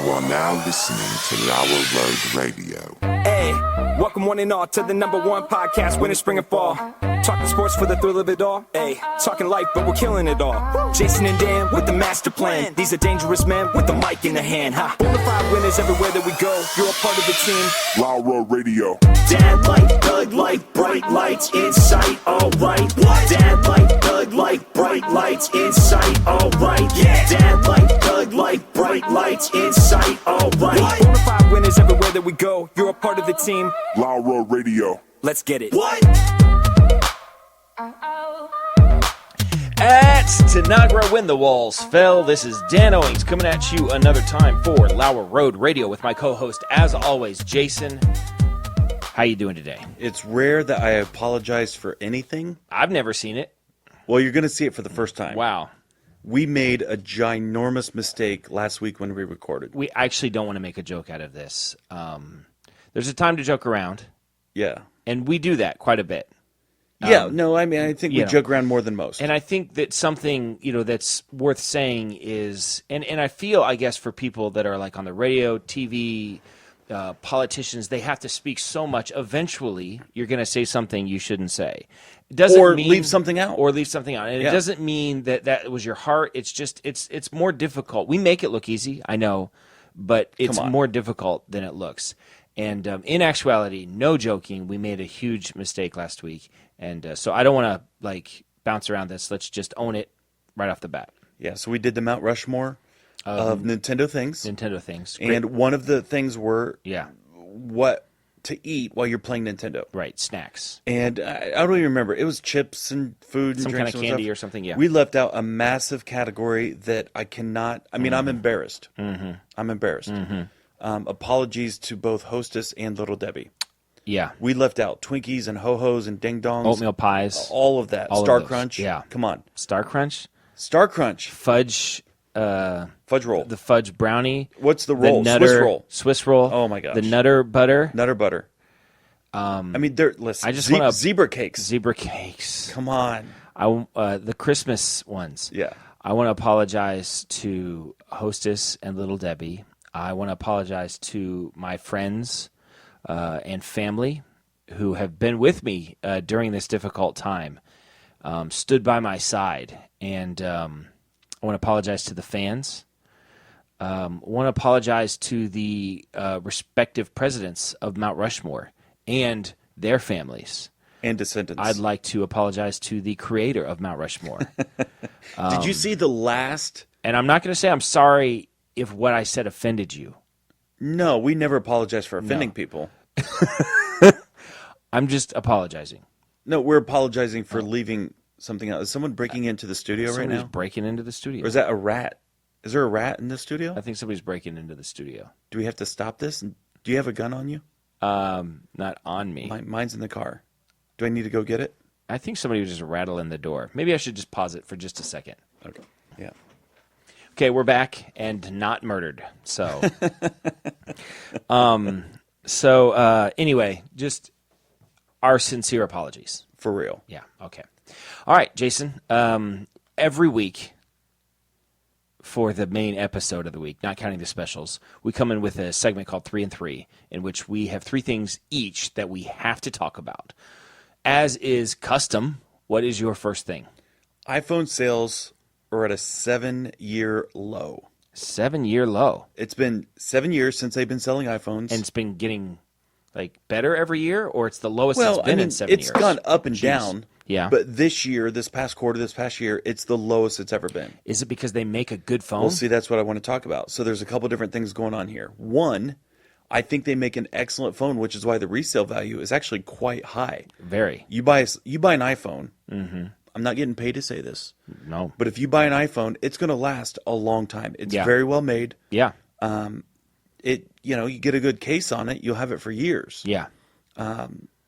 are now listening to Lower Road Radio. Hey, welcome one and all to the #1 podcast, winter, spring, and fall. Talking sports for the thrill of it all. Hey, talking life, but we're killing it all. Jason and Dan with the master plan. These are dangerous men with the mic in the hand. Ha! Bonafide winners everywhere that we go. You're a part of the team. Lower Road Radio. Dad light, thug light, bright lights in sight. All right. What? Dad light, thug light, bright lights in sight. All right. Yeah. Dad light, thug light, bright lights in sight. All right. What? Bonafide winners everywhere that we go. You're a part of the team. Lower Road Radio. Let's get it. What? At Tanagra When the Walls Fell, this is Dan Owings coming at you another time for Lower Road Radio with my co-host, as always, Jason. How you doing today? It's rare that I apologize for anything. I've never seen it. Well, you're going to see it for the first time. Wow. We made a ginormous mistake last week when we recorded. We actually don't want to make a joke out of this. There's a time to joke around. Yeah. And we do that quite a bit. I think we joke around more than most. And I think that something, that's worth saying is, and I feel, I guess, for people that are like on the radio, TV, politicians, they have to speak so much. Eventually, you're going to say something you shouldn't say. Leave something out. And it doesn't mean that was your heart. It's just, it's more difficult. We make it look easy, I know, but it's more difficult than it looks. And in actuality, no joking, we made a huge mistake last week. And so I don't want to bounce around this. Let's just own it right off the bat. Yeah, so we did the Mount Rushmore of Nintendo things. Great. And one of the things were what to eat while you're playing Nintendo. Right, snacks. And I don't even remember. It was chips and food and some drinks kind of candy or something, yeah. We left out a massive category that I cannot – I'm embarrassed. Mm-hmm. I'm embarrassed. Mm-hmm. Apologies to both Hostess and Little Debbie. Yeah. We left out Twinkies and Ho-Hos and Ding Dongs. Oatmeal pies. All of that. Star Crunch. Yeah. Come on. Star Crunch? Star Crunch. Fudge. Fudge roll. The fudge brownie. What's the roll? Swiss roll. Oh, my gosh. The Nutter Butter. Listen. I just want Zebra cakes. Zebra cakes. Come on. The Christmas ones. Yeah. I want to apologize to Hostess and Little Debbie. I want to apologize to my friends and family who have been with me during this difficult time, stood by my side. And I want to apologize to the fans. I want to apologize to the respective presidents of Mount Rushmore and their families. And descendants. I'd like to apologize to the creator of Mount Rushmore. Did you see the last? And I'm not going to say I'm sorry if what I said offended you. No, we never apologize for offending people. I'm just apologizing. No, we're apologizing for leaving something out. Is someone breaking into the studio right now? Somebody's breaking into the studio. Or is that a rat? Is there a rat in the studio? I think somebody's breaking into the studio. Do we have to stop this? Do you have a gun on you? Not on me. Mine's in the car. Do I need to go get it? I think somebody was just rattling the door. Maybe I should just pause it for just a second. Okay. Yeah. Okay, we're back and not murdered. So, anyway, just our sincere apologies. For real. Yeah. Okay. All right, Jason. Every week for the main episode of the week, not counting the specials, we come in with a segment called 3 and 3, in which we have 3 things each that we have to talk about. As is custom, what is your first thing? iPhone sales are at a 7-year low. 7-year low. It's been 7 years since they've been selling iPhones. And it's been getting better every year, or it's the lowest it's been in 7 years? It's gone up and down. Yeah. But this year, this past quarter, this past year, it's the lowest it's ever been. Is it because they make a good phone? Well, see, that's what I want to talk about. So there's a couple different things going on here. One, I think they make an excellent phone, which is why the resale value is actually quite high. Very. You buy an iPhone. Mm-hmm. I'm not getting paid to say this. No. But if you buy an iPhone, it's going to last a long time. It's very well made. Yeah. You get a good case on it, you'll have it for years. Yeah.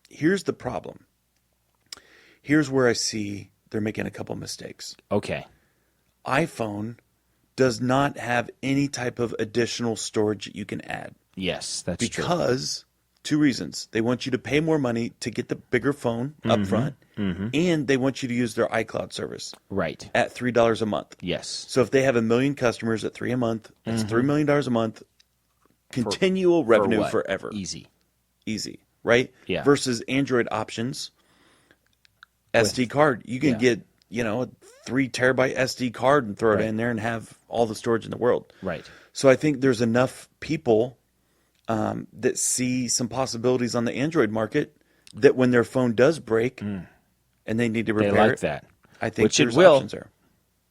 Here's the problem. Here's where I see they're making a couple mistakes. Okay. iPhone does not have any type of additional storage that you can add. Yes, that's true. Because 2 reasons. They want you to pay more money to get the bigger phone up front, and they want you to use their iCloud service. Right. At $3 a month. Yes. So if they have 1 million customers at $3 a month, that's $3 million a month continual revenue what? forever. Easy. Right? Yeah. Versus Android options, SD card. You can get, a 3 terabyte SD card and throw it in there and have all the storage in the world. Right. So I think there's enough people that see some possibilities on the Android market that when their phone does break and they need to repair They like it, that. I think Which it there's will. options there.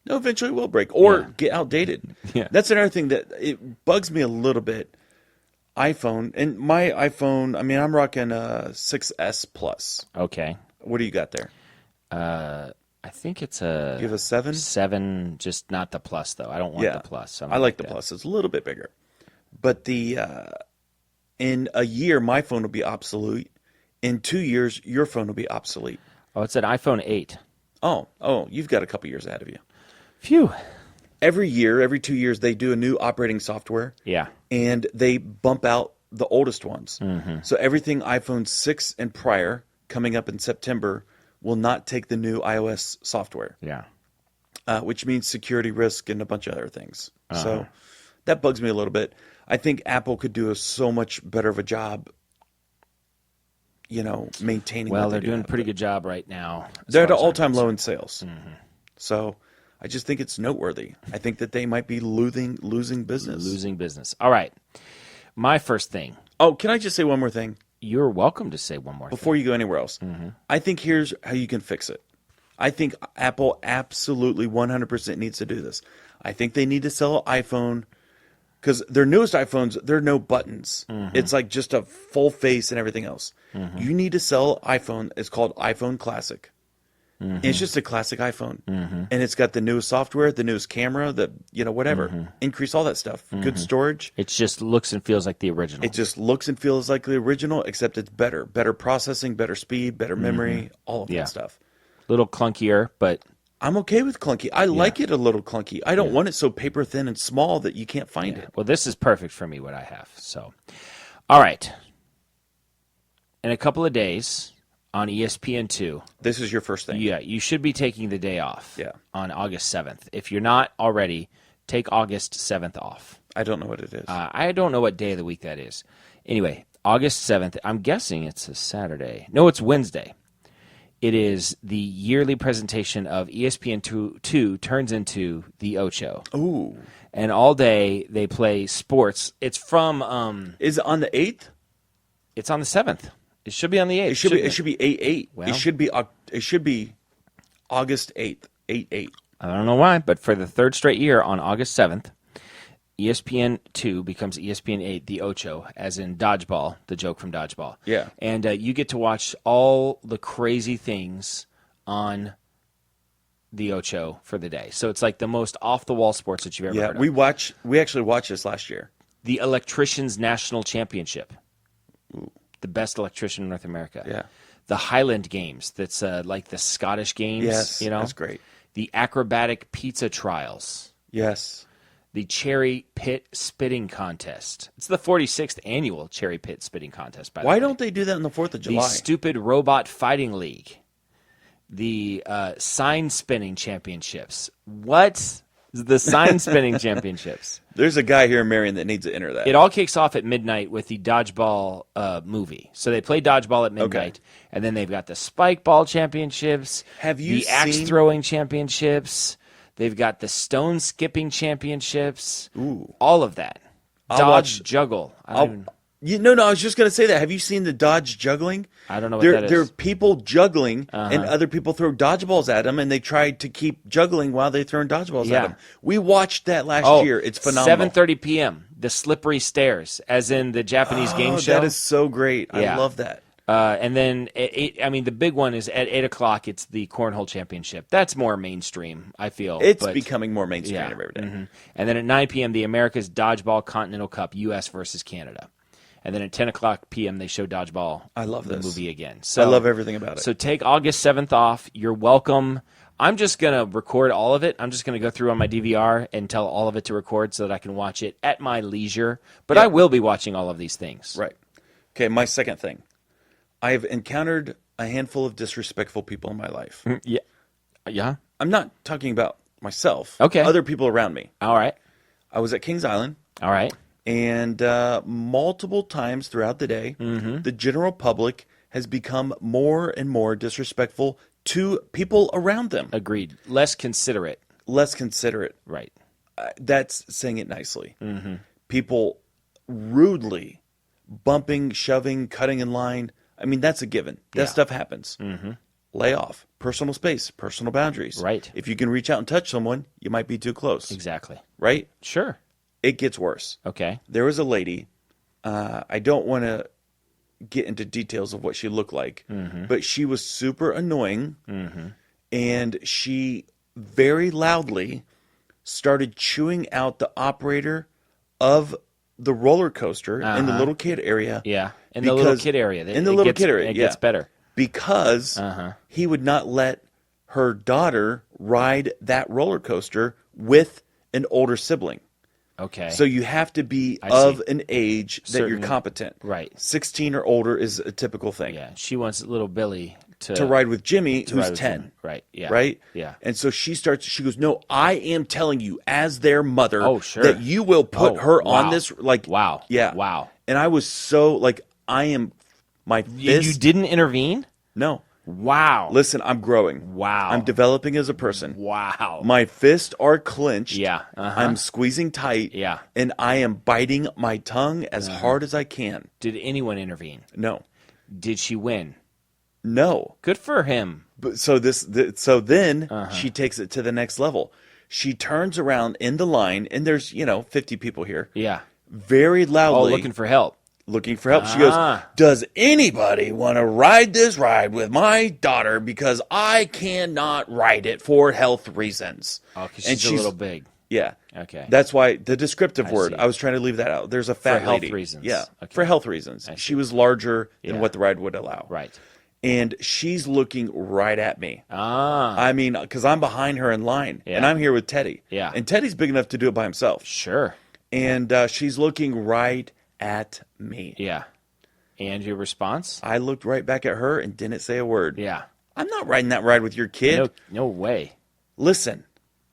No, eventually it will break or get outdated. Yeah. That's another thing that it bugs me a little bit. iPhone, and my iPhone, I mean, I'm rocking a 6S Plus. Okay. What do you got there? I think it's a... You have a 7? 7, just not the Plus, though. I don't want the Plus. So I like the Plus. It's a little bit bigger. But in a year, my phone will be obsolete. In 2 years, your phone will be obsolete. Oh, it's an iPhone 8. Oh, you've got a couple years ahead of you. Phew. Every year, every 2 years, they do a new operating software. Yeah. And they bump out the oldest ones. Mm-hmm. So everything iPhone 6 and prior, coming up in September, will not take the new iOS software. Yeah. Which means security risk and a bunch of other things. So that bugs me a little bit. I think Apple could do so much better of a job, maintaining. Well, what they're they doing a do. pretty good job right now. They're at an all-time low in sales. So I just think it's noteworthy. I think that they might be losing business. Losing business. All right. My first thing. Oh, can I just say one more thing? You're welcome to say one more Before you go anywhere else. I think here's how you can fix it. I think Apple absolutely 100% needs to do this. I think they need to sell an iPhone because their newest iPhones, there are no buttons. It's like just a full face and everything else. You need to sell an iPhone. It's called iPhone Classic. It's just a classic iPhone. And it's got the newest software, the newest camera, whatever. Increase all that stuff. Good storage. It just looks and feels like the original. It just looks and feels like the original, except it's better. Better processing, better speed, better memory, all of that stuff. A little clunkier, but... I'm okay with clunky. I like it a little clunky. I don't want it so paper thin and small that you can't find it. Well, this is perfect for me, what I have. So, all right. In a couple of days on ESPN2... This is your first thing. Yeah, you should be taking the day off on August 7th. If you're not already, take August 7th off. I don't know what it is. I don't know what day of the week that is. Anyway, August 7th, I'm guessing it's a Saturday. No, it's Wednesday. It is the yearly presentation of ESPN2 turns into the Ocho. Ooh. And all day they play sports. It's from... Is it on the 8th? It's on the 7th. It should be on the 8th. It should be 8/8. Well, it should be August 8th. 8/8. I don't know why, but for the third straight year on August 7th, ESPN2 becomes ESPN8, the Ocho, as in Dodgeball, the joke from Dodgeball. Yeah. And you get to watch all the crazy things on the Ocho for the day. So it's like the most off-the-wall sports that you've ever heard of. We actually watched this last year. The Electricians National Championship. Ooh. The best electrician in North America. Yeah. The Highland Games, that's like the Scottish Games. Yes, that's great. The Acrobatic Pizza Trials. Yes. The Cherry Pit Spitting Contest. It's the 46th annual Cherry Pit Spitting Contest, by the way. Why don't they do that on the 4th of July? The Stupid Robot Fighting League. The Sign Spinning Championships. What? The Sign Spinning Championships. There's a guy here in Marion that needs to enter that. It all kicks off at midnight with the Dodgeball movie. So they play Dodgeball at midnight, and then they've got the Spike Ball Championships, the Axe Throwing Championships, they've got the Stone Skipping Championships, all of that. Dodge Juggle. No, I was just going to say that. Have you seen the Dodge juggling? I don't know what that is. There are people juggling, and other people throw dodgeballs at them, and they try to keep juggling while they're throwing dodgeballs at them. We watched that last year. It's phenomenal. 7:30 p.m., The Slippery Stairs, as in the Japanese game show. That is so great. I love that. And then, the big one is at 8 o'clock, it's the Cornhole Championship. That's more mainstream, I feel. It's becoming more mainstream every day. Mm-hmm. And then at 9 p.m., the America's Dodgeball Continental Cup, U.S. versus Canada. And then at 10 o'clock p.m., they show Dodgeball, the movie again. So, I love everything about it. So take August 7th off. You're welcome. I'm just going to record all of it. I'm just going to go through on my DVR and tell all of it to record so that I can watch it at my leisure. But I will be watching all of these things. Right. Okay, my second thing. I've encountered a handful of disrespectful people in my life. Yeah. Yeah? I'm not talking about myself. Okay. Other people around me. All right. I was at Kings Island. All right. And multiple times throughout the day, the general public has become more and more disrespectful to people around them. Agreed. Less considerate. Less considerate. Right. That's saying it nicely. People rudely bumping, shoving, cutting in line. I mean, that's a given. That stuff happens. Lay off. Personal space, personal boundaries. Right. If you can reach out and touch someone, you might be too close. Exactly. Right? Sure. It gets worse. Okay. There was a lady, I don't want to get into details of what she looked like, but she was super annoying, and she very loudly started chewing out the operator of the roller coaster in the little kid area. Yeah. In the little kid area. In the little kid area, It gets better. Because he would not let her daughter ride that roller coaster with an older sibling. Okay. So you have to be I of see. an age that you're competent. Right. 16 or older is a typical thing. Yeah. She wants little Billy To ride with Jimmy, who's ride with 10. him. Right. Yeah. Right? Yeah. And so she goes, no, I am telling you as their mother sure. that you will put her on this. Like, wow. Yeah. Wow. And I was so, like, I am, my fist. You didn't intervene? No. Wow. Listen, I'm growing. Wow. I'm developing as a person. Wow. My fists are clenched. Yeah. I'm squeezing tight. Yeah. And I am biting my tongue as hard as I can. Did anyone intervene? No. Did she win? No. Good for him. But so then she takes it to the next level. She turns around in the line, and there's 50 people here. Yeah. Very loudly. Oh, looking for help. Looking for help. She goes, does anybody want to ride this ride with my daughter because I cannot ride it for health reasons? Oh, because she's a little big. Yeah. Okay. That's why the descriptive word, see. I was trying to leave that out. There's a fat For health lady. reasons. Yeah. Okay. For health reasons. She was larger than Yeah. what the ride would allow. Right. And she's looking right at me. Ah. I mean, because I'm behind her in line, Yeah. and I'm here with Teddy. Yeah. And Teddy's big enough to do it by himself. Sure. And she's looking right at me. Yeah. And your response? I looked right back at her and didn't say a word. Yeah. I'm not riding that ride with your kid. No way. Listen,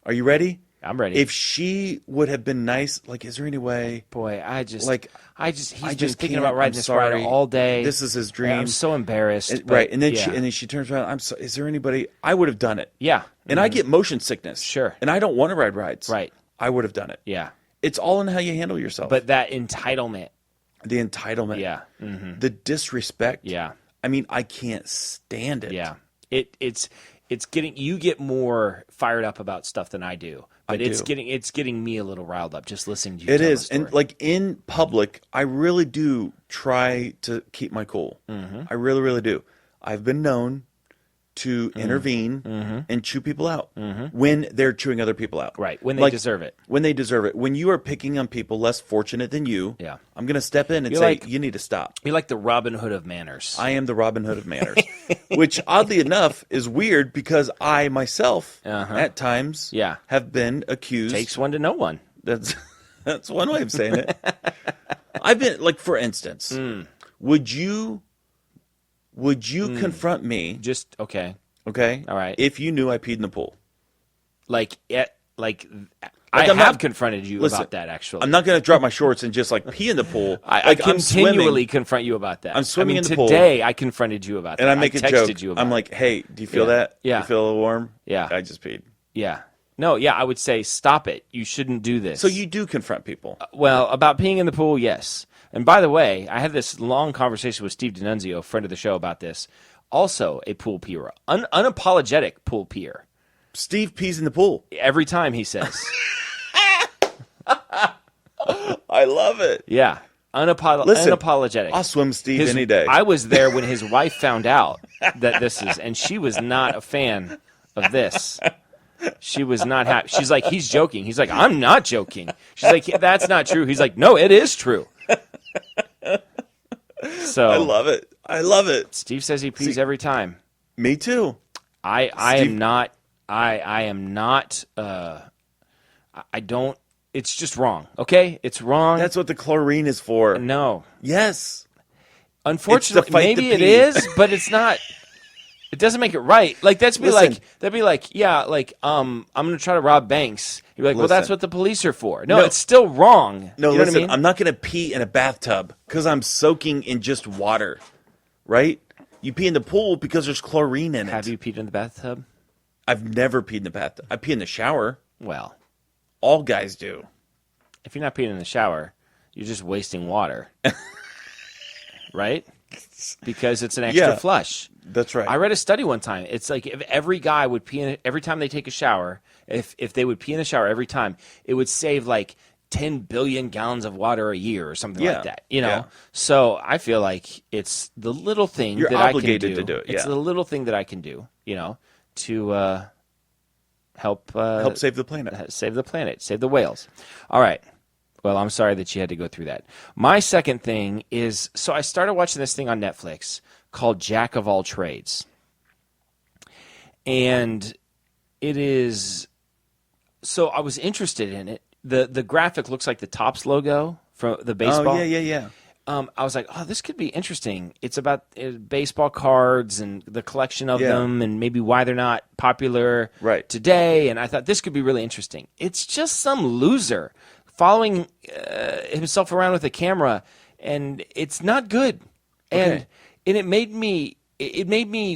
are you ready? I'm ready. If she would have been nice, like, is there any way? Boy, he's I been just thinking can't. about riding I'm this sorry. ride all day. This is his dream. I'm so embarrassed. but Right, and then yeah. she turns around. I'm so. Is there anybody? I would have done it. Yeah. And I get motion sickness. Sure. And I don't want to ride rides. Right. I would have done it. Yeah. It's all in how you handle yourself. But that entitlement. the entitlement. Yeah. The disrespect. Yeah. I mean, I can't stand it. Yeah. It's getting you get more fired up about stuff than I do. But it's getting me a little riled up just listening to you. It tell is. the story. And like in public, I really do try to keep my cool. I really, really do. I've been known to intervene and chew people out when they're chewing other people out. Right. When they deserve it. When they deserve it. When you are picking on people less fortunate than you, Yeah. I'm going to step in and You're say, like- you need to stop. You're like the Robin Hood of manners. I am the Robin Hood of manners, which oddly enough is weird because I myself at times Yeah. have been accused. Takes one to know one. That's one way of saying it. I've been like, for instance, would you confront me? Just okay. Okay, All right. If you knew I peed in the pool, I I'm have not- confronted you listen, about that. Actually, I'm not going to drop my shorts and just like pee in the pool. I Like, I'm continually swimming, confront you about that. I'm swimming I mean, in the pool. today. I confronted you about that. and I make a texted joke. You about I'm it. like, "Hey, do you feel Yeah. that? Yeah. You feel a little warm? Yeah. I just peed." yeah, no, yeah. I would say stop it. You shouldn't do this. So you do confront people. Well, about peeing in the pool, yes. And by the way, I had this long conversation with Steve D'Annunzio, friend of the show, about this. Also, a pool peer, unapologetic pool peer. Steve pees in the pool. Every time he says, I love it. "Yeah, Listen, unapologetic." I'll swim Steve any day. I was there when his wife found out that this is, and she was not a fan of this. She was not happy. She's like, "He's joking." He's like, "I'm not joking." She's like, "That's not true." He's like, "No, it is true." So I love it. I love it. Steve says he pees every time. Me too. I am not. I am not. I don't. It's just wrong. Okay, it's wrong. That's what the chlorine is for. No. Yes. Unfortunately, fight maybe the it pee. is, but it's not. It doesn't make it right. Like that'd be Listen. like, yeah, like I'm gonna try to rob banks. You're like, well, that's Listen. what the police are for. No, it's still wrong. No, you know listen, what I mean? I'm not going to pee in a bathtub because I'm soaking in just water, right? You pee in the pool because there's chlorine in it. Have you peed in the bathtub? I've never peed in the bathtub. I pee in the shower. Well, All guys do. if you're not peeing in the shower, you're just wasting water, right? Because it's an extra flush. That's right. I read a study one time. It's like if every guy would pee in every time they take a shower, if they would pee in the shower every time, it would save like 10 billion gallons of water a year or something like that. You know? Yeah. So I feel like it's the little thing You're that I obligated can do. to do it, It's yeah. the little thing that I can do, you know, to help save the planet. save the planet, save the whales. All right. Well, I'm sorry that you had to go through that. My second thing is, so I started watching this thing on Netflix called Jack of All Trades. And it is, so I was interested in it. The graphic looks like the Topps logo from the baseball. Oh, yeah. I was like, oh, this could be interesting. It's about baseball cards and the collection of them and maybe why they're not popular today. And I thought this could be really interesting. It's just some loser following himself around with a camera, and it's not good. And it made me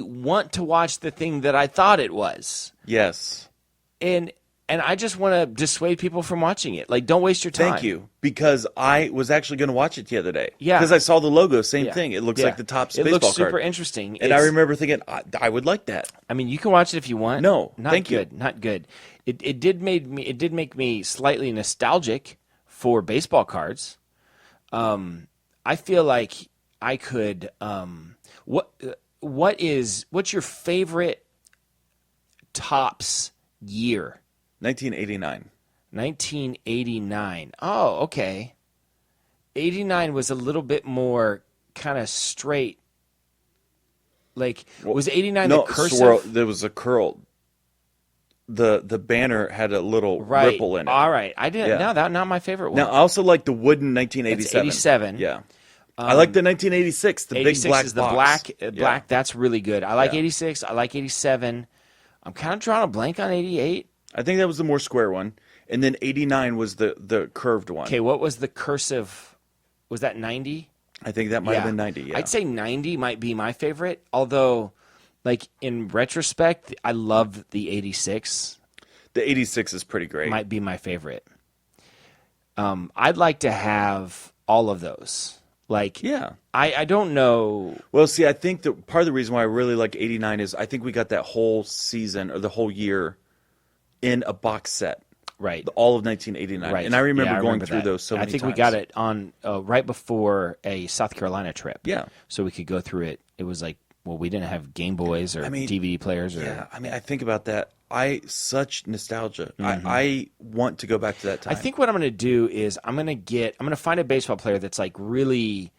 want to watch the thing that I thought it was. Yes. And I just want to dissuade people from watching it. Like, don't waste your time. Thank you. Because I was actually going to watch it the other day. Yeah. Because I saw the logo, same thing. It looks like the Topps baseball card. It looks super interesting. And I remember thinking, I would like that. I mean, you can watch it if you want. No, not thank you. good. Not good. It did make me slightly nostalgic for baseball cards. I feel like I could. What's your favorite Topps year? 1989. 1989. Oh, okay. 89 was a little bit more kind of straight. Like, was 89 the cursive? Swirl, there was a curl. The banner had a little ripple in it. All right. I didn't. Yeah. No, that's not my favorite one. Now, I also like the wooden 1987. It's 87. Yeah. I like the 1986, the 86 big black is the box. black. That's really good. I like Yeah. 86. I like 87. I'm kind of drawing a blank on 88. I think that was the more square one. And then 89 was the curved one. Okay, what was the cursive? Was that 90? I think that might have been 90, yeah. I'd say 90 might be my favorite, although, like, in retrospect, I loved the 86. The 86 is pretty great. Might be my favorite. I'd like to have all of those. Like, Yeah. I don't know. Well, see, I think that part of the reason why I really like 89 is I think we got that whole season or the whole year in a box set. Right. All of 1989. Right. And I remember Yeah, going through that. those so many times. I think we got it on right before a South Carolina trip. Yeah. So we could go through it. It was like, well, we didn't have Game Boys or DVD players. Yeah, I mean, I think about that. Such nostalgia. I want to go back to that time. I think what I'm going to do is I'm going to find a baseball player that's like really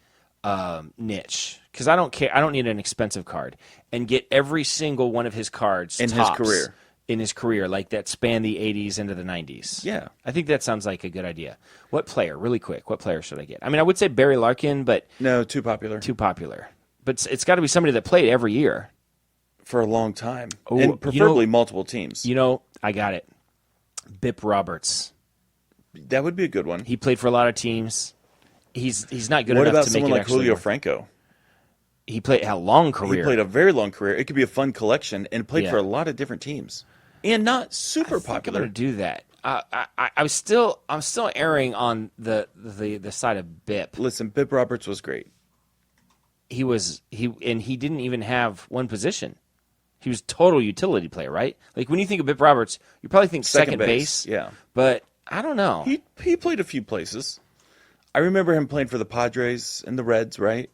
niche, because I don't care. I don't need an expensive card, and get every single one of his cards In his Topps career. In his career, like that span the 80s into the 90s. Yeah. I think that sounds like a good idea. What player, really quick, what player should I get? I mean, I would say Barry Larkin, but No, too popular. too popular. But it's got to be somebody that played every year. For a long time. Oh, and preferably multiple teams. You know, I got it. BIP Roberts. That would be a good one. He played for a lot of teams. He's not good What enough about to make someone it like actually Julio work. Franco? He played a long career. He played a very long career. It could be a fun collection and played Yeah. for a lot of different teams. And not super I'm popular. going to do that. I'm still erring on the side of BIP. Listen, Bip Roberts was great. He didn't even have one position. He was total utility player, right? Like when you think of BIP Roberts, you probably think second base. Yeah. But I don't know. He played a few places. I remember him playing for the Padres and the Reds, right?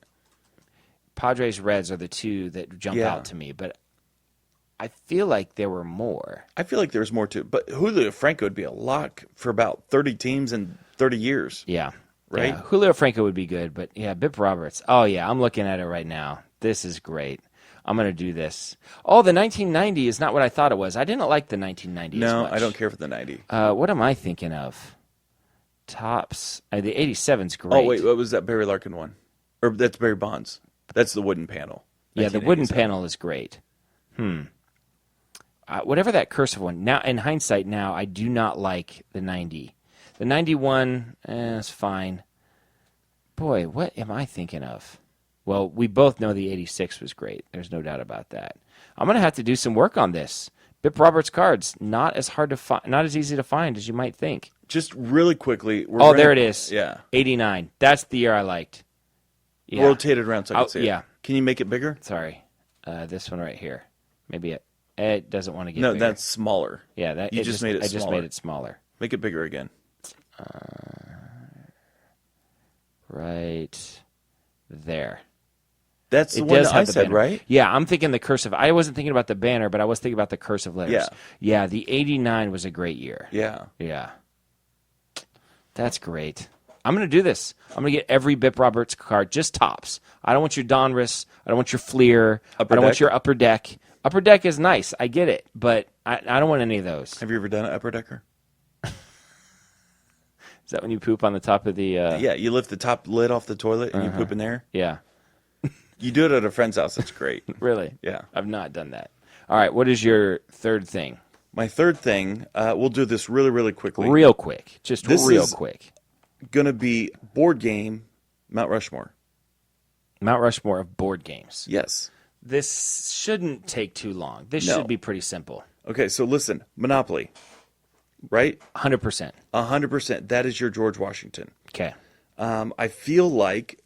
Padres, Reds are the two that jump Yeah. out to me, but I feel like there were more. I feel like there's more to it. But Julio Franco would be a lock for about 30 teams in 30 years. Yeah. Right? Yeah. Julio Franco would be good, but yeah, BIP Roberts. Oh, yeah, I'm looking at it right now. This is great. I'm going to do this. Oh, the 1990 is not what I thought it was. I didn't like the 1990 as No, much. I don't care for the 90. What am I thinking of? Topps. The 87's great. Oh, wait, what was that Barry Larkin one? Or that's Barry Bonds. That's the wooden panel. Yeah, the wooden 1987. panel is great. Whatever that cursive one. Now, in hindsight, now I do not like the 90. The 91, it's fine. Boy, what am I thinking of? Well, we both know the 86 was great. There's no doubt about that. I'm going to have to do some work on this. BIP Roberts cards, not as hard to find, not as easy to find as you might think. Just really quickly. There it is. Yeah. 89. That's the year I liked. Yeah. Rotate it around so I can see it. Yeah. Can you make it bigger? Sorry. This one right here. Maybe it doesn't want to get No, bigger. that's smaller. Yeah, made it I smaller. just made it smaller. Make it bigger again. Right there. That's the It one does that have I the said, banner. right? Yeah, I'm thinking the cursive. I wasn't thinking about the banner, but I was thinking about the cursive letters. Yeah. Yeah, the 89 was a great year. Yeah. Yeah. That's great. I'm going to do this. I'm going to get every BIP Roberts card, just tops. I don't want your Donruss. I don't want your Fleer. Upper I don't want Deck? your Upper Deck. Upper Deck is nice. I get it, but I don't want any of those. Have you ever done an upper decker? Is that when you poop on the top of the... Yeah, you lift the top lid off the toilet and you poop in there. Yeah. You do it at a friend's house. It's great. Really? Yeah. I've not done that. All right, what is your third thing? My third thing, we'll do this really, really quickly. Real quick. Just This real is- quick. Going to be board game Mount Rushmore. Mount Rushmore of board games. Yes. This shouldn't take too long. This No. should be pretty simple. Okay, so listen. Monopoly, right? 100%. 100%. That is your George Washington. Okay. I feel like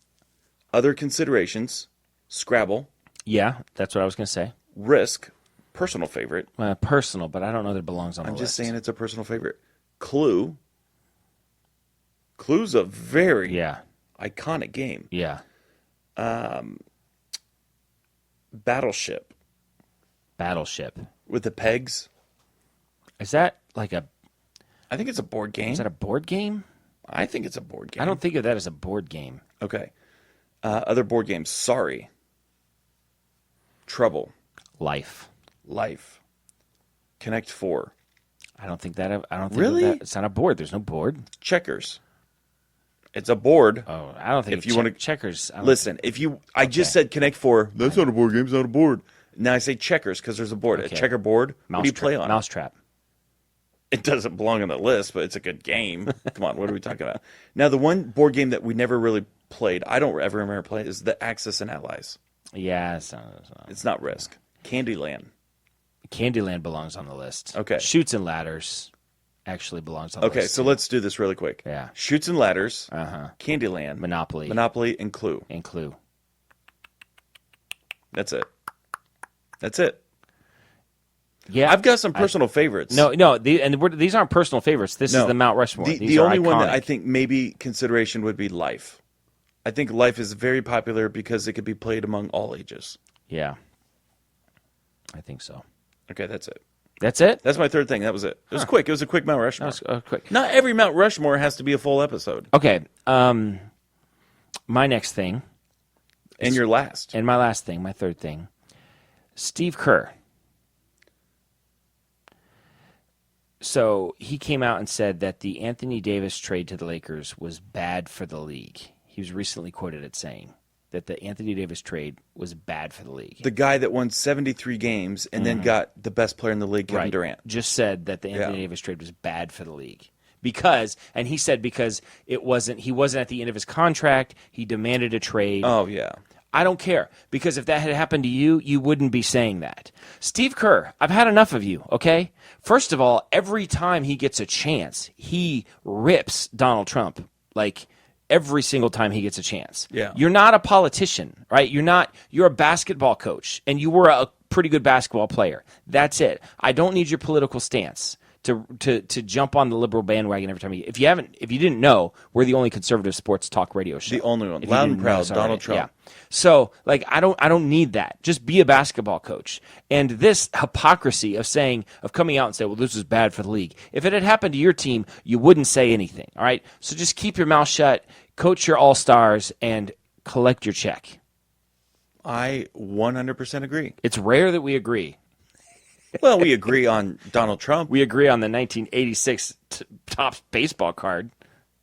other considerations, Scrabble, Yeah, that's what I was going to say. Risk, personal favorite. Personal, but I don't know that it belongs on the I'm list. just saying it's a personal favorite. Clue. Clue's a very Yeah, iconic game. yeah. Battleship Battleship. with the pegs. Is that like a... I think it's a board game. Is that a board game? I think it's a board game. I don't think of that as a board game. Okay. Other board games. Sorry. Trouble. Life. Life. Connect 4. I don't think that... I don't think Really? of that. It's not a board. There's no board. Checkers. It's a board. Oh, I don't think If you wanna- checkers... I don't- Listen, I just said Connect 4. That's not a board game. It's not a board. Now I say checkers because there's a board. Okay. A checkerboard. What do you play on? Mousetrap. It doesn't belong on the list, but it's a good game. Come on, what are we talking about? Now, the one board game that we never really played, I don't ever remember playing, is the Axis and Allies. Yeah, It's not Risk. Candyland. Candyland belongs on the list. Okay. Shoots and Ladders actually belongs on the Okay, list. so let's do this really quick. Yeah. Shoots and Ladders, Uh-huh. Candyland, Monopoly. Monopoly, and Clue. And Clue. That's it. That's it. Yeah. I've got some personal favorites. No, these aren't personal favorites. This is the Mount Rushmore. The These are only one that iconic. I think maybe consideration would be Life. I think Life is very popular because it could be played among all ages. Yeah. I think so. Okay, that's it. That's it? That's my third thing. That was it. It was quick. It was a quick Mount That Rushmore. was quick. Not every Mount Rushmore has to be a full episode. Okay. My next thing, And your last. and my last thing, my third thing, Steve Kerr. So he came out and said that the Anthony Davis trade to the Lakers was bad for the league. He was recently quoted as saying that the Anthony Davis trade was bad for the league. The guy that won 73 games and then got the best player in the league, Kevin Durant. Just said that the Anthony Yeah. Davis trade was bad for the league. Because he wasn't at the end of his contract, he demanded a trade. Oh, yeah. I don't care, because if that had happened to you, you wouldn't be saying that. Steve Kerr, I've had enough of you, okay? First of all, every time he gets a chance, he rips Donald Trump, like every single time he gets a chance. Yeah. You're not a politician, right? You're a basketball coach, and you were a pretty good basketball player. That's it. I don't need your political stance to jump on the liberal bandwagon every time if you didn't know, we're the only conservative sports talk radio show. The only one. If you Loud didn't and know proud, this already. Donald Trump. Yeah. So, I don't need that. Just be a basketball coach. And this hypocrisy of coming out and say, well, this is bad for the league. If it had happened to your team, you wouldn't say anything. All right. So just keep your mouth shut, coach your all-stars, and collect your check. I 100% agree. It's rare that we agree. Well, we agree on Donald Trump. We agree on the 1986 Topps baseball card.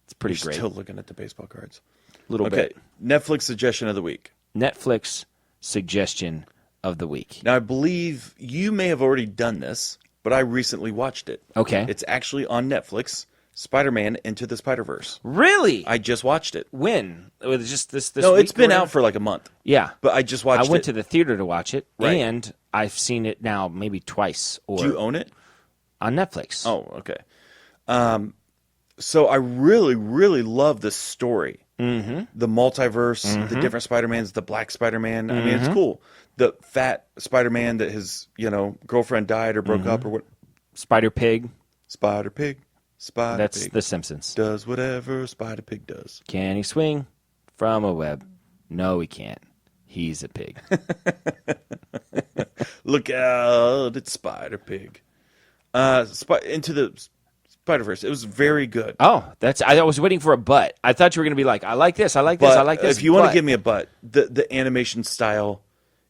It's pretty We're great. still looking at the baseball cards. Little Okay, bit. Netflix suggestion of the week. Netflix suggestion of the week. Now, I believe you may have already done this, but I recently watched it. Okay. It's actually on Netflix, Spider-Man Into the Spiderverse. Really? I just watched it. When? Was it just this No, week it's been or out for like a month. Yeah. But I just watched it. I went to the theater to watch it, Right. and I've seen it now maybe twice. Or Do you own it? on Netflix. Oh, okay. So I really, really love this story. Mm-hmm. The multiverse, the different Spider-Mans, the black Spider-Man. I mean, it's cool. The fat Spider-Man that his, girlfriend died or broke up or what. Spider-Pig. Spider-Pig. Spider-Pig. That's The Simpsons. Does whatever Spider-Pig does. Can he swing from a web? No, he can't. He's a pig. Look out, it's Spider-Pig. Into the Spiderverse. It was very good. Oh, I was waiting for a but. I thought you were going to be like, I like this, I like this, But I like this. if you want but to give me a but, the animation style,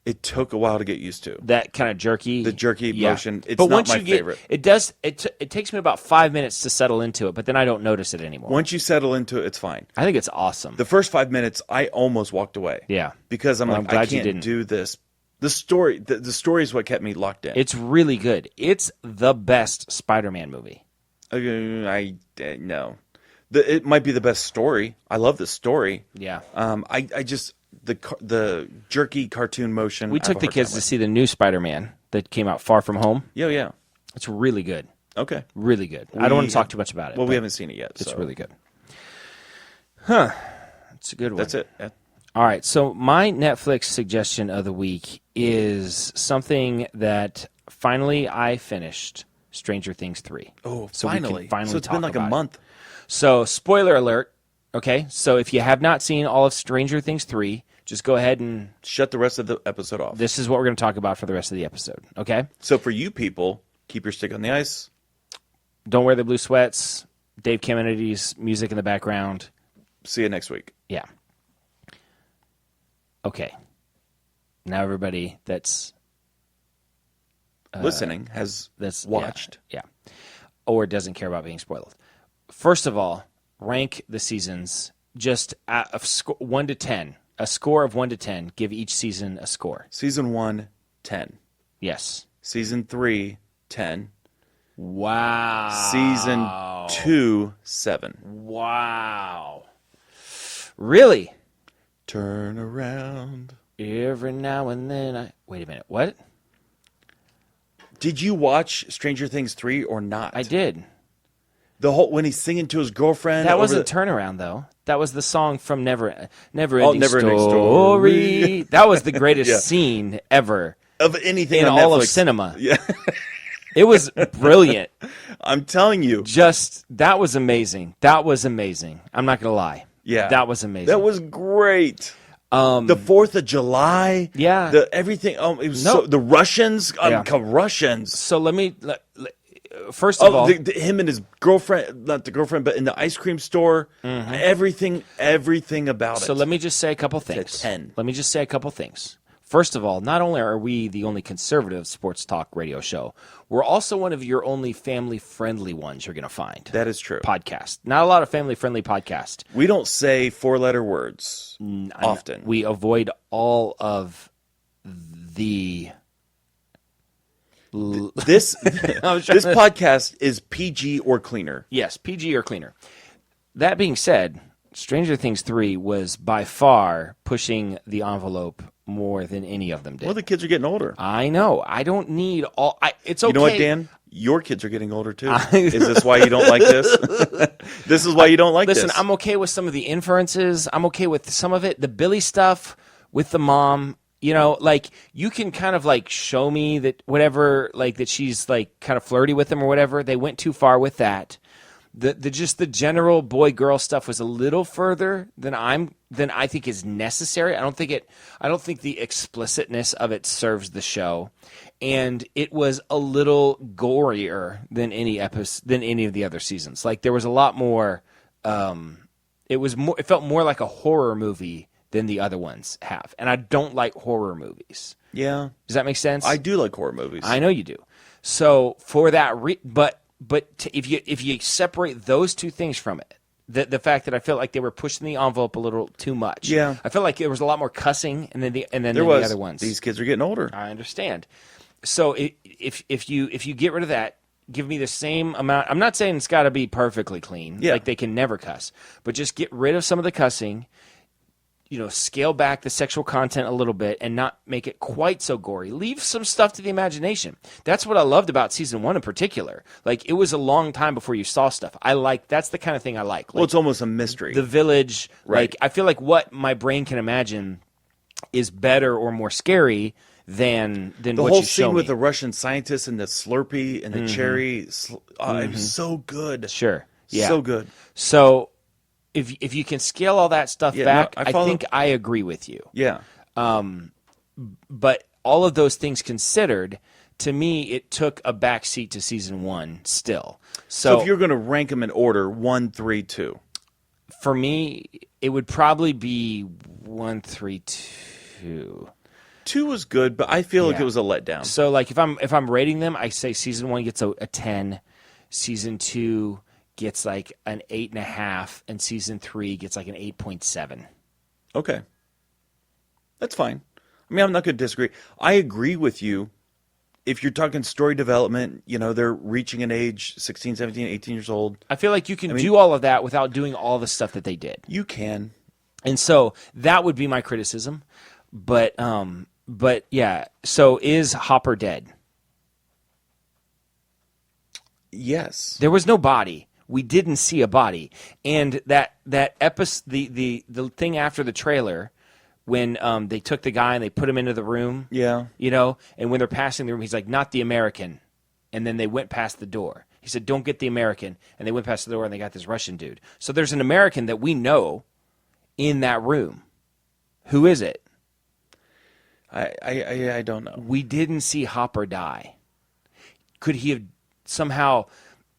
it took a while to get used to. that kind of jerky, The jerky motion, it's but not once my you get, favorite. It does. It takes me about 5 minutes to settle into it, but then I don't notice it anymore. Once you settle into it, it's fine. I think it's awesome. The first 5 minutes, I almost walked away. Yeah. Because I'm Well, like, I'm glad I you can't didn't. do this. The story is what kept me locked in. It's really good. It's the best Spider-Man movie. No. It might be the best story. I love the story. Yeah. I just the jerky cartoon motion. We I have took a the hard kids time to with. see the new Spider-Man that came out, Far From Home. Yeah. It's really good. Okay. Really good. I don't want to talk too much about it. Well, we but haven't seen it yet. It's so really good. Huh. It's a good one. That's it. Yeah. All right. So my Netflix suggestion of the week is something that finally I finished, Stranger Things 3. Oh, So we can finally So it's talk been like a about it. month. So spoiler alert. Okay. So if you have not seen all of Stranger Things 3, just go ahead and Shut the rest of the episode off. this is what we're going to talk about for the rest of the episode. Okay. So for you people, keep your stick on the ice. Don't wear the blue sweats. Dave Kennedy's music in the background. See you next week. Yeah. Okay. Now everybody that's Listening has watched. Yeah. Or doesn't care about being spoiled. First of all, rank the seasons just at 1 to 10. A score of 1 to 10. Give each season a score. Season 1, 10. Yes. Season 3, 10. Wow. Season 2, 7. Wow. Really? Turn around. Every now and then Wait a minute. What? Did you watch Stranger Things 3 or not? I did. When he's singing to his girlfriend. That over wasn't the- Turnaround, though. That was the song from Never Ending Neverending Story. Story. That was the greatest Yeah. scene ever of anything in on all of Netflix. cinema. Yeah. It was brilliant. I'm telling you. That was amazing. That was amazing. I'm not going to lie. Yeah. That was amazing. That was great. The 4th of July. Yeah. Everything. It was No. the Russians. Yeah. Russians. So first of all, him and his girlfriend, not the girlfriend, but in the ice cream store. Everything about it. so let me just say a couple things. 10. Let me just say a couple things. First of all, not only are we the only conservative sports talk radio show, we're also one of your only family-friendly ones you're going to find. That is true. Podcast. Not a lot of family-friendly podcasts. We don't say 4-letter words often. We avoid all of the... This podcast is PG or cleaner. Yes, PG or cleaner. That being said, Stranger Things 3 was by far pushing the envelope more than any of them did. Well, the kids are getting older. I know. I don't need all... it's okay. You know what, Dan? Your kids are getting older too. Is this why you don't like this? This is why you don't like Listen, this. I'm okay with some of the inferences. I'm okay with some of it. The Billy stuff with the mom, you can kind of show me that whatever, that she's kind of flirty with him or whatever. They went too far with that. The general boy girl stuff was a little further than I think is necessary. I don't think the explicitness of it serves the show, and it was a little gorier than any of the other seasons. There was a lot more. It felt more like a horror movie than the other ones have, and I don't like horror movies. Yeah. Does that make sense? I do like horror movies. I know you do. So for that, but if you separate those two things from it, The fact that I felt like they were pushing the envelope a little too much. Yeah. I felt like there was a lot more cussing, and then the other ones. These kids are getting older. I understand. So if you get rid of that, give me the same amount. I'm not saying it's got to be perfectly clean. Yeah. Like they can never cuss, but just get rid of some of the cussing. Scale back the sexual content a little bit and not make it quite so gory. Leave some stuff to the imagination. That's what I loved about season 1 in particular. Like, it was a long time before you saw stuff. That's the kind of thing I like. Well, it's almost a mystery. The village. Right. Like, I feel like what my brain can imagine is better or more scary than the what whole you show scene with me. the Russian scientist and the Slurpee and the cherry. It was so good. Sure. Yeah. So good. So if you can scale all that stuff back, no, I think I agree with you. Yeah. But all of those things considered, to me, it took a backseat to season 1 still. So if you're going to rank them in order, 1, 3, 2. For me, it would probably be 1, 3, 2. 2 was good, but I feel like Yeah. it was a letdown. So like if I'm rating them, I say season 1 gets a 10, season 2 gets like an 8.5, and season 3 gets like an 8.7. Okay. That's fine. I mean, I'm not going to disagree. I agree with you. If you're talking story development, they're reaching an age 16, 17, 18 years old. I feel like you can do all of that without doing all the stuff that they did. You can. And so that would be my criticism. But yeah, so is Hopper dead? Yes. There was no body. We didn't see a body. And that episode, the thing after the trailer, when they took the guy and they put him into the room. Yeah. And when they're passing the room, he's like, not the American. And then they went past the door. He said, don't get the American. And they went past the door and they got this Russian dude. So there's an American that we know in that room. Who is it? I don't know. We didn't see Hopper die. Could he have somehow,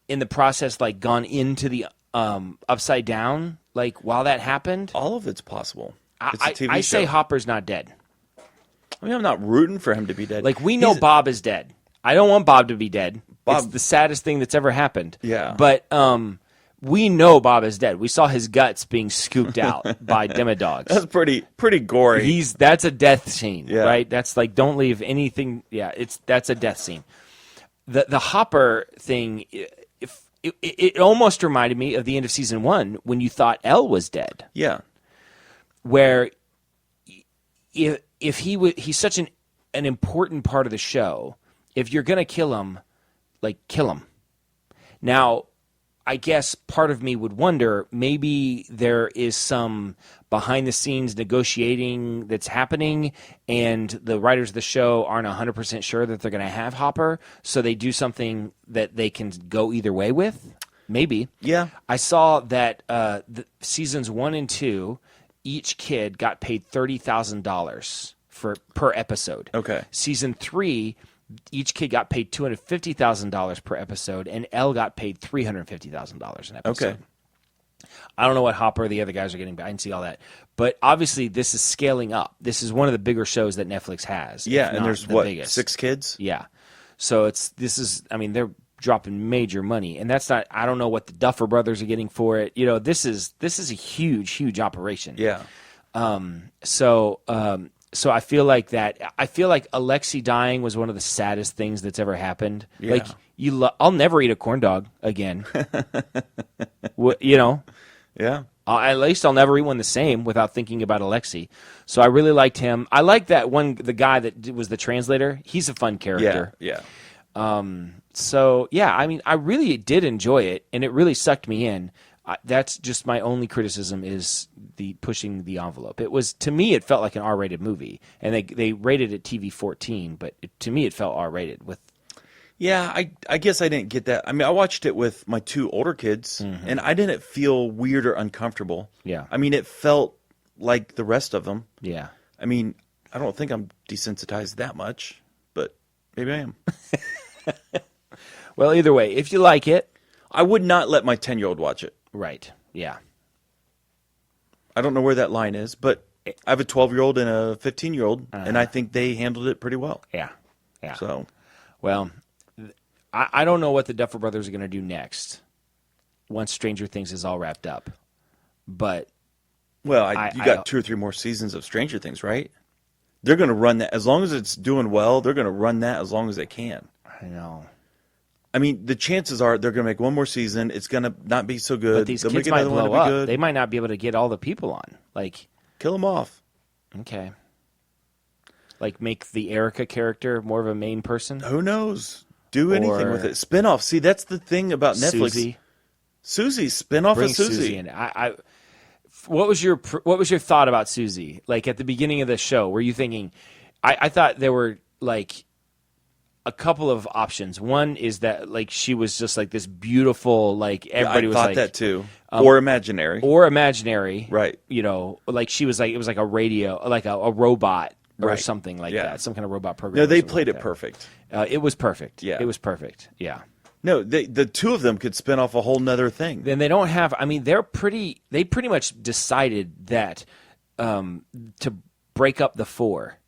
in the process, like gone into the upside down, like while that happened? All of it's possible. It's a TV I show. say Hopper's not dead. I mean, I'm not rooting for him to be dead. Like, we know Bob is dead. I don't want Bob to be dead. Bob- It's the saddest thing that's ever happened. Yeah. But we know Bob is dead. We saw his guts being scooped out by demodogs. That's pretty gory. That's a death scene, Yeah. right? That's like, don't leave anything. Yeah, that's a death scene. The Hopper thing, it almost reminded me of the end of season 1 when you thought Elle was dead. Yeah. Where if he's such an important part of the show, if you're gonna kill him, like, kill him. Now, I guess part of me would wonder, maybe there is some behind the scenes negotiating that's happening, and the writers of the show aren't 100% sure that they're going to have Hopper, so they do something that they can go either way with. Maybe. Yeah. I saw that the seasons 1 and 2, each kid got paid $30,000 per episode. Okay. Season 3, each kid got paid $250,000 per episode, and Elle got paid $350,000 an episode. Okay. I don't know what Hopper or the other guys are getting, but I didn't see all that. But obviously, this is scaling up. This is one of the bigger shows that Netflix has. Yeah, if and not there's the what, biggest. 6 kids? Yeah. So they're dropping major money, and that's not. I don't know what the Duffer Brothers are getting for it. This is a huge operation. Yeah. So I feel like Alexi dying was one of the saddest things that's ever happened. Yeah. Like, I'll never eat a corn dog again. Yeah. At least I'll never eat one the same without thinking about Alexi. So I really liked him. I like that one, the guy that was the translator. He's a fun character. Yeah. So yeah, I mean, I really did enjoy it, and it really sucked me in. That's just my only criticism, is the pushing the envelope. To me, it felt like an R-rated movie, and they rated it TV-14, but to me, it felt R-rated with. Yeah, I guess I didn't get that. I mean, I watched it with my 2 older kids, and I didn't feel weird or uncomfortable. Yeah. I mean, it felt like the rest of them. Yeah. I mean, I don't think I'm desensitized that much, but maybe I am. Well, either way, if you like it. I would not let my 10-year-old watch it. Right. Yeah. I don't know where that line is, but I have a 12-year-old and a 15-year-old, and I think they handled it pretty well. Yeah. Yeah. So, well, I don't know what the Duffer Brothers are going to do next. once Stranger Things is all wrapped up. But Well, you got 2 or 3 more seasons of Stranger Things, right? They're going to run that as long as it's doing well. They're going to run that as long as they can. I know. I mean, the chances are they're going to make one more season. It's going to not be so good. But these They'll kids make might another one blow to be up. good. They might not be able to get all the people on. Like, Kill them off. okay. Like, make the Erica character more of a main person. Who knows? Do anything Or- with it. Spin-off. See, that's the thing about Netflix. Susie. Spin-off Bring of Susie. Susie in. What was your thought about Susie? Like, at the beginning of the show, were you thinking? I thought there were like a couple of options. One is that like she was just like this beautiful, like everybody I was thought like that too. Or imaginary. or imaginary, Right. You know, like she was like it was like a radio, like a robot or Right. something like Yeah. that, some kind of robot program. No, or they something played like it that. perfect. It was perfect. Yeah. It was perfect. Yeah. No, the 2 of them could spin off a whole nother thing. Then they don't have. I mean, they pretty much decided that to break up the 4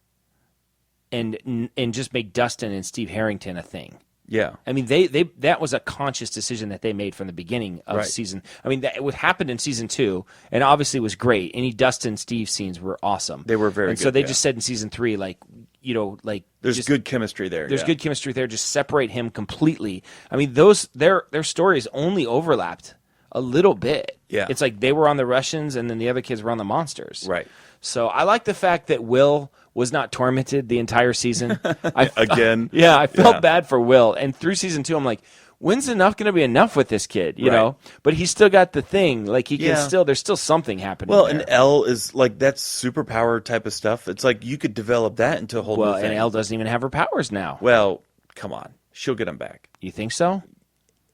and just make Dustin and Steve Harrington a thing. Yeah. I mean, that was a conscious decision that they made from the beginning of Right. season. I mean, it happened in season 2, and obviously was great. Any Dustin Steve scenes were awesome. They were very and so good, they yeah. just said in season 3, like, you know, like There's just, good chemistry there. There's yeah. good chemistry there. Just separate him completely. I mean, their stories only overlapped a little bit. Yeah. It's like they were on the Russians, and then the other kids were on the monsters. Right. So I like the fact that Will was not tormented the entire season. Again. Yeah, I felt Yeah. bad for Will. And through season 2, I'm like, when's enough going to be enough with this kid? You Right. know? But he's still got the thing. Like, he can Yeah. there's still something happening. Well, there. and Elle is like that's superpower type of stuff. It's like you could develop that into a whole new thing. and Elle doesn't even have her powers now. Well, come on. She'll get them back. You think so?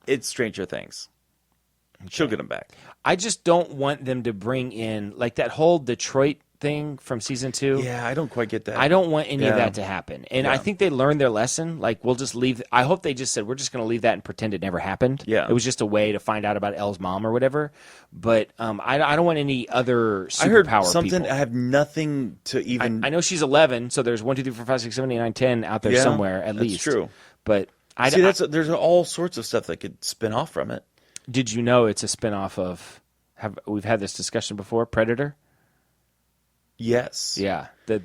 It's Stranger Things. She'll get them back. I just don't want them to bring in, like, that whole Detroit thing from season 2. Yeah, I don't quite get that. I don't want any of Yeah. that to happen. And I Yeah. think they learned their lesson. Like, we'll just leave. I hope they just said, we're just going to leave that and pretend it never happened. Yeah. It was just a way to find out about Elle's mom or whatever. But I don't want any other superpower I heard something. people. I have nothing to even. I know she's 11, so there's 1, 2, 3, 4, 5, 6, 7, 8, 9, 10 out there Yeah, somewhere at that's least. true. But See, there's all sorts of stuff that could spin off from it. did you know it's a spinoff of? We've had this discussion before. Predator. Yes. Yeah. The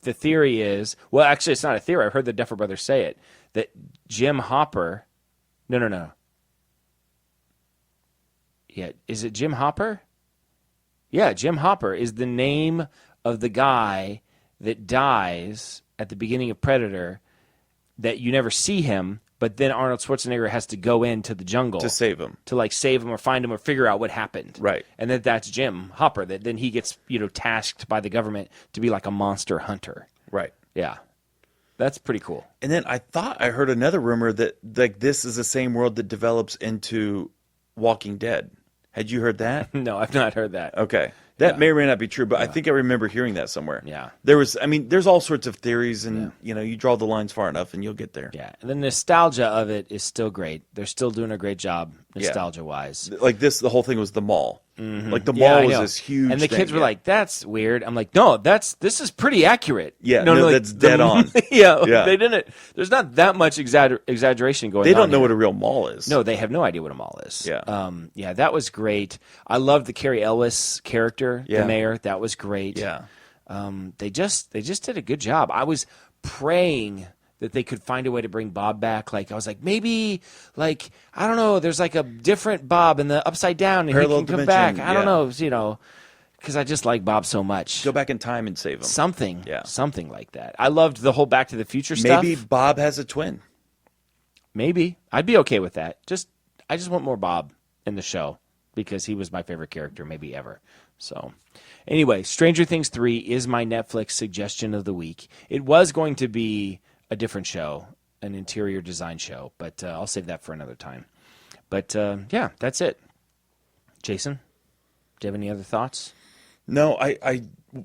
theory is, well, actually, it's not a theory. I heard the Duffer Brothers say it, that Jim Hopper. No. Yeah, is it Jim Hopper? Yeah, Jim Hopper is the name of the guy that dies at the beginning of Predator. That you never see him, but then Arnold Schwarzenegger has to go into the jungle To save him. to like save him or find him or figure out what happened. Right. And that's Jim Hopper. That then he gets, tasked by the government to be like a monster hunter. Right. Yeah. That's pretty cool. And then I thought I heard another rumor that like this is the same world that develops into Walking Dead. Had you heard that? No, I've not heard that. Okay. That Yeah. may or may not be true, but I think I remember hearing that somewhere. Yeah. There's all sorts of theories, and you draw the lines far enough, and you'll get there. Yeah. And the nostalgia of it is still great. They're still doing a great job nostalgia-wise. Like the whole thing was the mall. Like the Yeah, mall I was know. this huge And the thing, kids were yeah. like, "That's weird." I'm like, "No, this is pretty accurate." Yeah, no, like, that's dead on. yeah, Yeah. they didn't. There's not that much exaggeration going on. They don't know here. what a real mall is. No, they have no idea what a mall is. Yeah. That was great. I loved the Carrie Ellis character, Yeah. the mayor. That was great. Yeah. They just did a good job. I was praying that they could find a way to bring Bob back. Like, I was like, maybe, like, I don't know, there's like a different Bob in the Upside Down and Parallel he can come dimension, back. I don't yeah. know, because I just like Bob so much. Go back in time and save them. Something. Yeah. Something like that. I loved the whole Back to the Future stuff. Maybe Bob has a twin. Maybe. I'd be okay with that. I just want more Bob in the show because he was my favorite character maybe ever. So, anyway, Stranger Things 3 is my Netflix suggestion of the week. It was going to be a different show, an interior design show, but I'll save that for another time. But, yeah, that's it. Jason, do you have any other thoughts? No, I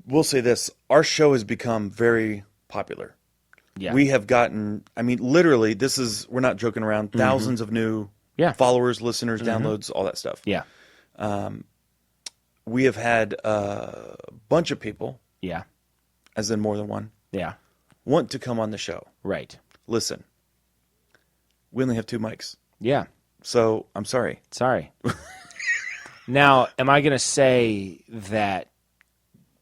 will say this. Our show has become very popular. Yeah. We have gotten, I mean, literally, we're not joking around, thousands of new Yeah. followers, listeners, downloads, all that stuff. Yeah. We have had a bunch of people, Yeah. as in more than one, Yeah. want to come on the show. Right. Listen, we only have 2 mics. Yeah. So I'm sorry. Sorry. Now, am I going to say that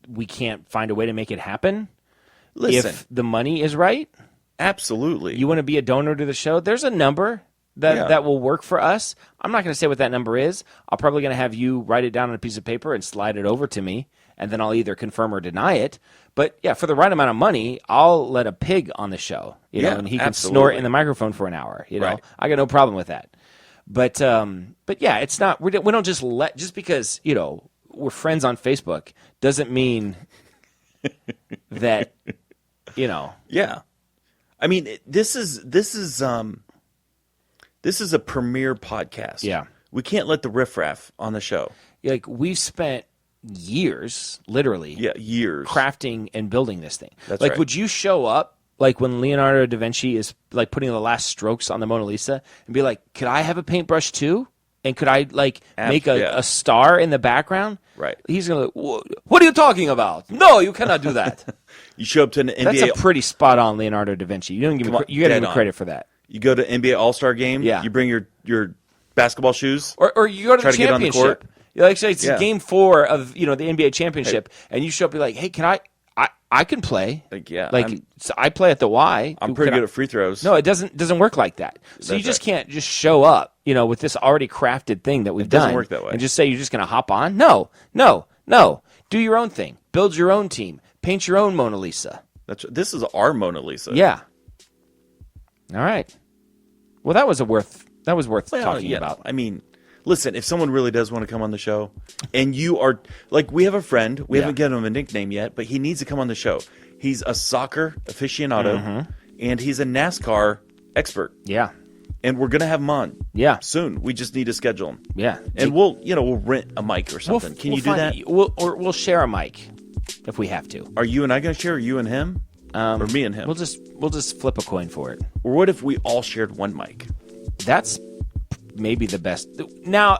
we can't find a way to make it happen? Listen, If the money is right? absolutely. You want to be a donor to the show? There's a number that will work for us. I'm not going to say what that number is. I'm probably going to have you write it down on a piece of paper and slide it over to me, and then I'll either confirm or deny it. But yeah, for the right amount of money, I'll let a pig on the show, you know, and he can snort in the microphone for an hour. You know, Right. I got no problem with that. But yeah, it's not. We don't just just because we're friends on Facebook doesn't mean that Yeah. I mean, this is a premier podcast. Yeah. We can't let the riffraff on the show. Like we've spent years, literally, Years. crafting and building this thing. That's like, right. would you show up like when Leonardo da Vinci is like putting the last strokes on the Mona Lisa and be like, could I have a paintbrush too? And could I make a star in the background? Right. He's gonna. What are you talking about? No, you cannot do that. You show up to an NBA. That's a pretty spot on Leonardo da Vinci. You don't give me. You got to give me credit for that. You go to NBA All-Star game. Yeah. You bring your basketball shoes. Or you go to Try the to get on the championship. court. Like say it's Yeah. game 4 of the NBA championship, and you show up and be like, hey, can I can play. Like, yeah, So I play at the Y. I'm pretty good at free throws. No, it doesn't work like that. So you That's just right. can't just show up, with this already crafted thing that we've done. doesn't work that way. And just say you're just going to hop on. No. Do your own thing. Build your own team. Paint your own Mona Lisa. This is our Mona Lisa. Yeah. All right. Well, that was worth talking about. I mean, listen, if someone really does want to come on the show, and you are like, we have a friend, we haven't given him a nickname yet, but he needs to come on the show. He's a soccer aficionado, and he's a NASCAR expert, Yeah. and we're gonna have him on. Yeah. Soon. We just need to schedule him. Yeah. And we'll rent a mic or something. Can you do that? We'll share a mic if we have to. Are you and I gonna share? Or you and him, or me and him? We'll just flip a coin for it. Or what if we all shared one mic? That's maybe the best. Now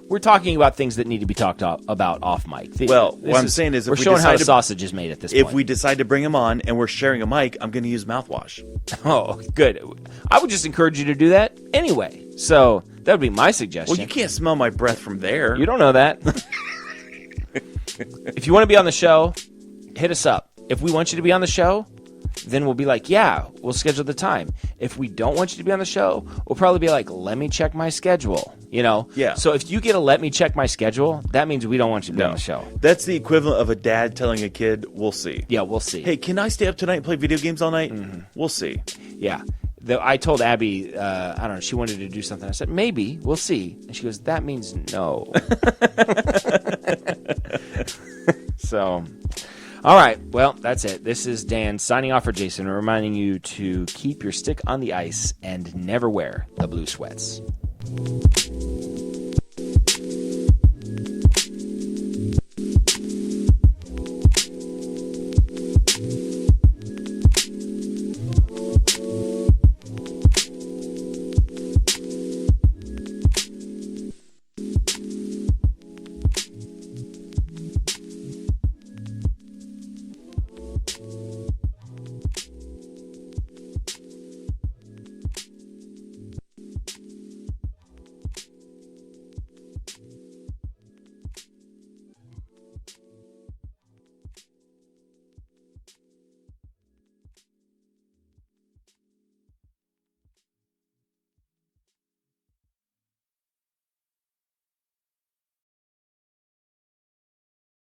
we're talking about things that need to be talked about off mic. Well, what I'm saying is, if we're we showing how decide a to- sausage is made at this If point. we decide to bring him on and we're sharing a mic, I'm going to use mouthwash. Oh, good. I would just encourage you to do that anyway. So that would be my suggestion. Well, you can't smell my breath from there. You don't know that. If you want to be on the show, hit us up. If we want you to be on the show, then we'll be like, yeah, we'll schedule the time. If we don't want you to be on the show, we'll probably be like, let me check my schedule. Yeah. So if you get a let me check my schedule, that means we don't want you to be on the show. That's the equivalent of a dad telling a kid, we'll see. Yeah, we'll see. Hey, can I stay up tonight and play video games all night? We'll see. Yeah. I told Abby, I don't know, she wanted to do something. I said, maybe, we'll see. And she goes, that means no. So, all right. Well, that's it. This is Dan signing off for Jason, reminding you to keep your stick on the ice and never wear the blue sweats.